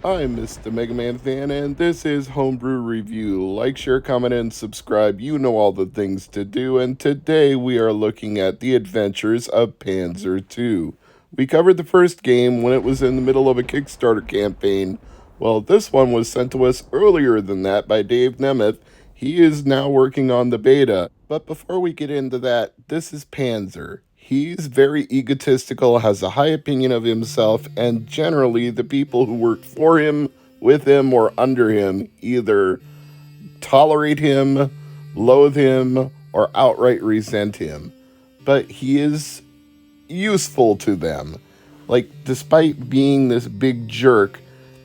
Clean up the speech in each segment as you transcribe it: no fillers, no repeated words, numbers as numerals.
I'm Mr. MegaManFan, and this is Homebrew Review. Like, share, comment, and subscribe. You know all the things to do, and today we are looking at the adventures of Panzer II. We covered the first game when it was in the middle of a Kickstarter campaign. Well, this one was sent to us earlier than that by Dave Nemeth. He is now working on the beta. But before we get into that, this is Panzer. He's very egotistical, has a high opinion of himself, and generally the people who work for him, with him, or under him either tolerate him, loathe him, or outright resent him. But he is useful to them. Like, despite being this big jerk,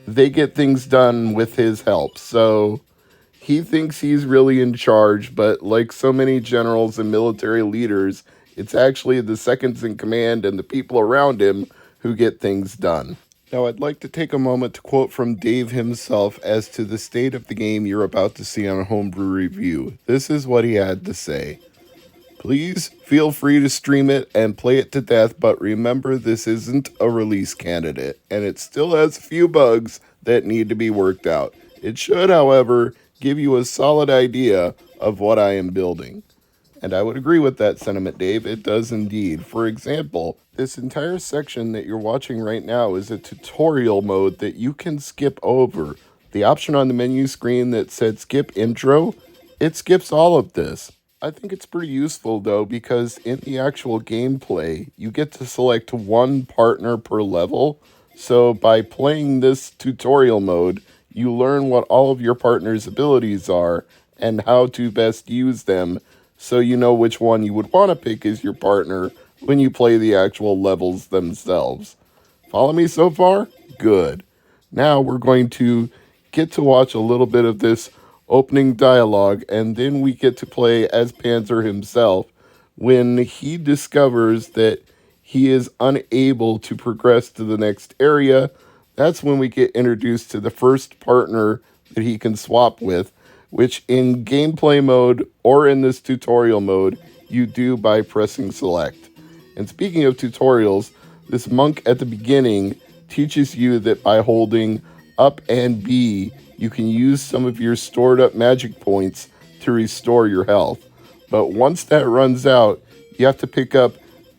they get things done with his help. So he thinks he's really in charge, but like so many generals and military leaders, it's actually the seconds in command and the people around him who get things done. Now, I'd like to take a moment to quote from Dave himself as to the state of the game you're about to see on Homebrew Review. This is what he had to say. Please feel free to stream it and play it to death, but remember this isn't a release candidate, and it still has a few bugs that need to be worked out. It should, however, give you a solid idea of what I am building. And I would agree with that sentiment, Dave. It does indeed. For example, this entire section that you're watching right now is a tutorial mode that you can skip over. The option on the menu screen that said skip intro, it skips all of this. I think it's pretty useful though, because in the actual gameplay, you get to select one partner per level. So by playing this tutorial mode, you learn what all of your partner's abilities are and how to best use them, so you know which one you would want to pick as your partner when you play the actual levels themselves. Follow me so far? Good. Now we're going to get to watch a little bit of this opening dialogue, and then we get to play as Panzer himself when he discovers that he is unable to progress to the next area. That's when we get introduced to the first partner that he can swap with, which in gameplay mode or in this tutorial mode, you do by pressing select. And speaking of tutorials, this monk at the beginning teaches you that by holding up and B, you can use some of your stored up magic points to restore your health. But once that runs out, you have to pick up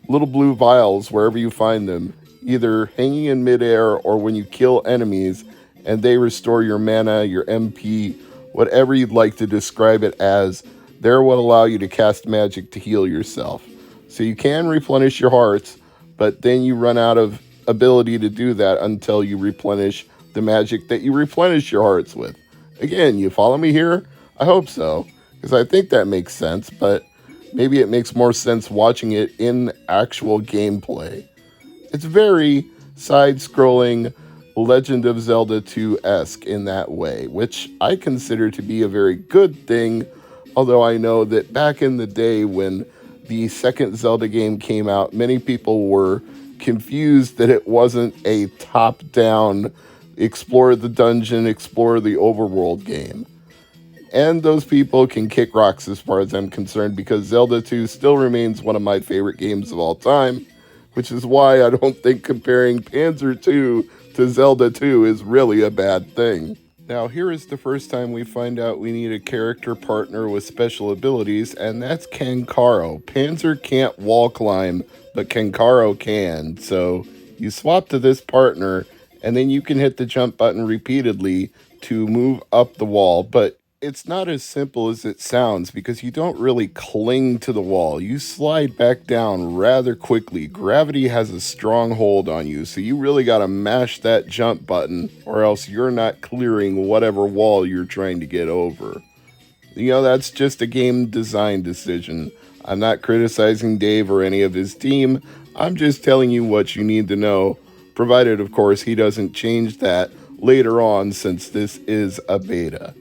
little blue vials wherever you find them, either hanging in midair or when you kill enemies, and they restore your mana, your MP, whatever you'd like to describe it as. They're what allow you to cast magic to heal yourself. So you can replenish your hearts, but then you run out of ability to do that until you replenish the magic that you replenish your hearts with. Again, you follow me here? I hope so, because I think that makes sense, but maybe it makes more sense watching it in actual gameplay. It's very side-scrolling Legend of Zelda 2-esque in that way, which I consider to be a very good thing, although I know that back in the day when the second Zelda game came out, many people were confused that it wasn't a top-down explore the dungeon, explore the overworld game. And those people can kick rocks as far as I'm concerned, because Zelda 2 still remains one of my favorite games of all time, which is why I don't think comparing Panzer 2 to Zelda 2 is really a bad thing. Now, here is the first time we find out we need a character partner with special abilities, and that's Kankaro. Panzer can't wall climb, but Kankaro can, so you swap to this partner, and then you can hit the jump button repeatedly to move up the wall, but it's not as simple as it sounds, because you don't really cling to the wall. You slide back down rather quickly. Gravity has a strong hold on you, so you really gotta mash that jump button, or else you're not clearing whatever wall you're trying to get over. You know, that's just a game design decision. I'm not criticizing Dave or any of his team. I'm just telling you what you need to know, provided, of course, he doesn't change that later on, since this is a beta.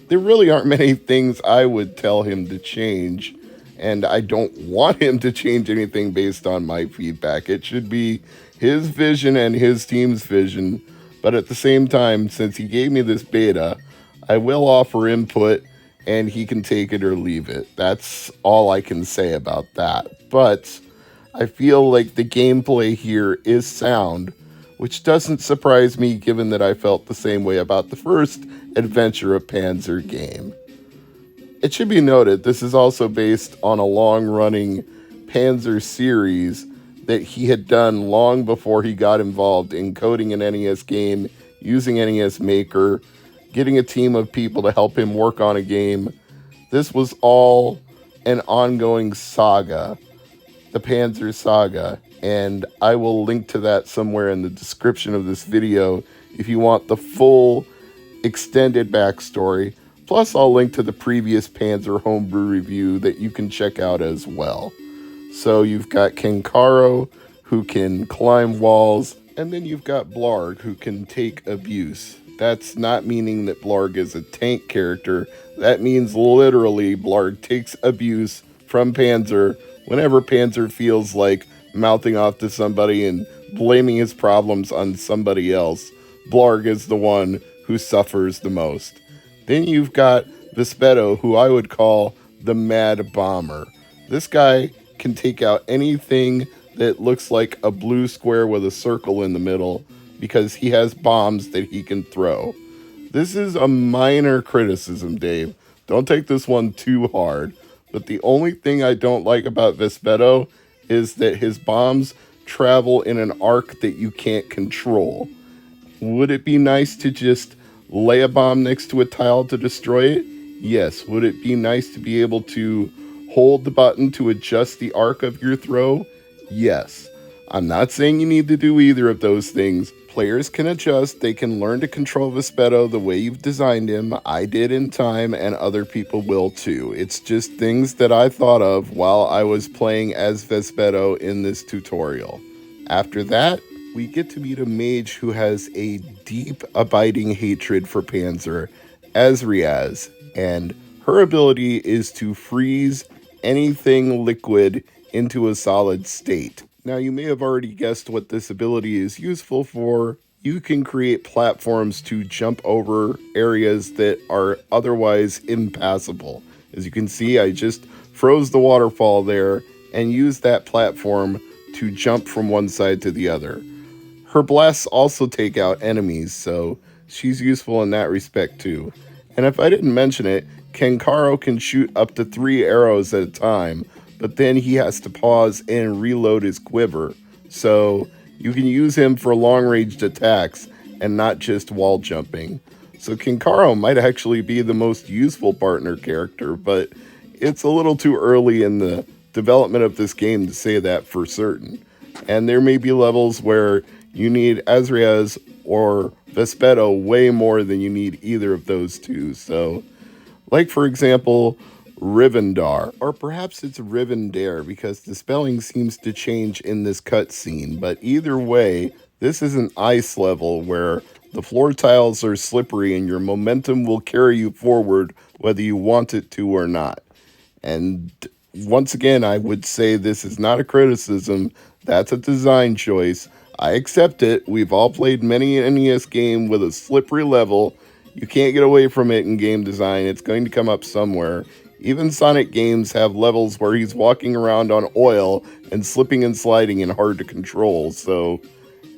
There really aren't many things I would tell him to change, and I don't want him to change anything based on my feedback. It should be his vision and his team's vision, but at the same time, since he gave me this beta, I will offer input, and he can take it or leave it. That's all I can say about that. But I feel like the gameplay here is sound. which doesn't surprise me given that I felt the same way about the first Adventure of Panzer game. It should be noted, this is also based on a long-running Panzer series that he had done long before he got involved in coding an NES game, using NES Maker, getting a team of people to help him work on a game. This was all an ongoing saga, the Panzer saga, and I will link to that somewhere in the description of this video if you want the full extended backstory. Plus, I'll link to the previous Panzer homebrew review that you can check out as well. So you've got Kenkaro, who can climb walls, and then you've got Blarg, who can take abuse. That's not meaning that Blarg is a tank character. That means literally Blarg takes abuse from Panzer whenever Panzer feels like mouthing off to somebody and blaming his problems on somebody else. Blarg is the one who suffers the most. Then you've got Bespetto, who I would call the Mad Bomber. This guy can take out anything that looks like a blue square with a circle in the middle because he has bombs that he can throw. This is a minor criticism, Dave. Don't take this one too hard. But the only thing I don't like about Bespetto is that his bombs travel in an arc that you can't control. Would it be nice to just lay a bomb next to a tile to destroy it? Yes. Would it be nice to be able to hold the button to adjust the arc of your throw? Yes. I'm not saying you need to do either of those things. Players can adjust. They can learn to control Bespetto the way you've designed him. I did in time, and other people will too. It's just things that I thought of while I was playing as Bespetto in this tutorial. After that, we get to meet a mage who has a deep, abiding hatred for Panzer, Azriaz, and her ability is to freeze anything liquid into a solid state. Now, you may have already guessed what this ability is useful for. You can create platforms to jump over areas that are otherwise impassable. As you can see, I just froze the waterfall there and used that platform to jump from one side to the other. Her blasts also take out enemies, so she's useful in that respect too. And if I didn't mention it, Kenkaro can shoot up to 3 arrows at a time, but then he has to pause and reload his quiver. So you can use him for long-ranged attacks and not just wall jumping. So Kenkaro might actually be the most useful partner character, but it's a little too early in the development of this game to say that for certain. And there may be levels where you need Azriaz or Bespetto way more than you need either of those two. So, like for example, Rivendar, or perhaps it's Rivendare because the spelling seems to change in this cutscene, but either way, this is an ice level where the floor tiles are slippery and your momentum will carry you forward whether you want it to or not. And once again, I would say this is not a criticism, that's a design choice. I accept it. We've all played many an NES game with a slippery level. You can't get away from it in game design. It's going to come up somewhere. Even Sonic games have levels where he's walking around on oil and slipping and sliding and hard to control. So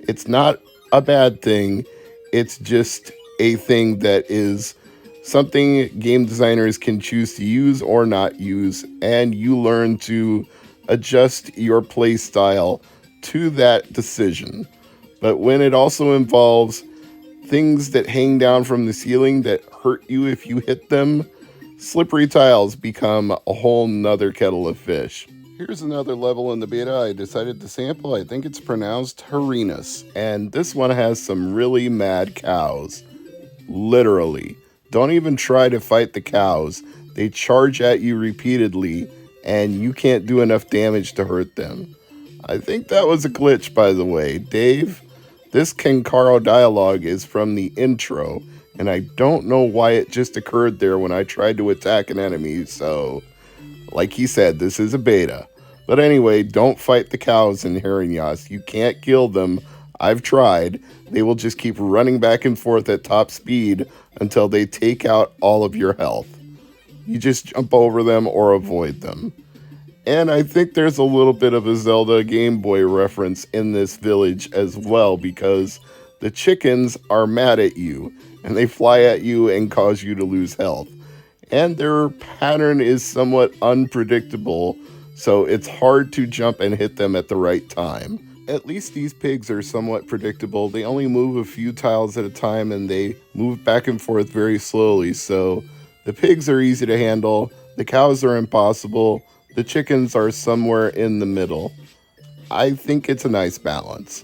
it's not a bad thing. It's just a thing that is something game designers can choose to use or not use, and you learn to adjust your play style to that decision. But when it also involves things that hang down from the ceiling that hurt you if you hit them, slippery tiles become a whole nother kettle of fish. Here's another level in the beta I decided to sample. I think it's pronounced Herinus, and this one has some really mad cows. Literally. Don't even try to fight the cows. They charge at you repeatedly, and you can't do enough damage to hurt them. I think that was a glitch, by the way. Dave, this Kenkaro dialogue is from the intro, and I don't know why it just occurred there when I tried to attack an enemy, so like he said, this is a beta. But anyway, don't fight the cows in Herinus. You can't kill them. I've tried. They will just keep running back and forth at top speed until they take out all of your health. You just jump over them or avoid them. And I think there's a little bit of a Zelda Game Boy reference in this village as well, because the chickens are mad at you and they fly at you and cause you to lose health. And their pattern is somewhat unpredictable, so it's hard to jump and hit them at the right time. At least these pigs are somewhat predictable. They only move a few tiles at a time and they move back and forth very slowly, so the pigs are easy to handle, the cows are impossible, the chickens are somewhere in the middle. I think it's a nice balance.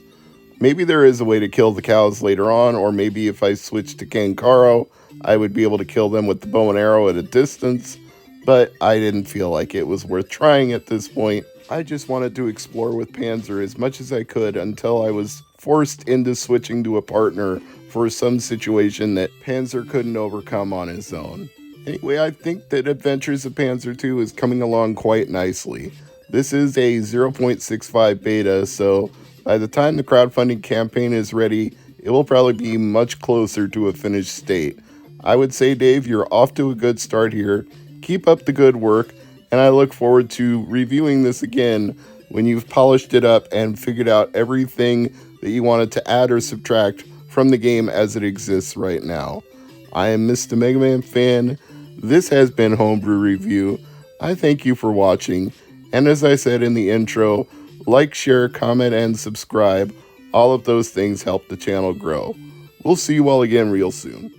Maybe there is a way to kill the cows later on, or maybe if I switch to Kankaro, I would be able to kill them with the bow and arrow at a distance, but I didn't feel like it was worth trying at this point. I just wanted to explore with Panzer as much as I could until I was forced into switching to a partner for some situation that Panzer couldn't overcome on his own. Anyway, I think that Adventures of Panzer 2 is coming along quite nicely. This is a 0.65 beta, so by the time the crowdfunding campaign is ready, it will probably be much closer to a finished state. I would say, Dave, you're off to a good start here. Keep up the good work, and I look forward to reviewing this again when you've polished it up and figured out everything that you wanted to add or subtract from the game as it exists right now. I am Mr. MegaManFan. This has been Homebrew Review. I thank you for watching, and as I said in the intro, like, share, comment, and subscribe. All of those things help the channel grow. We'll see you all again real soon.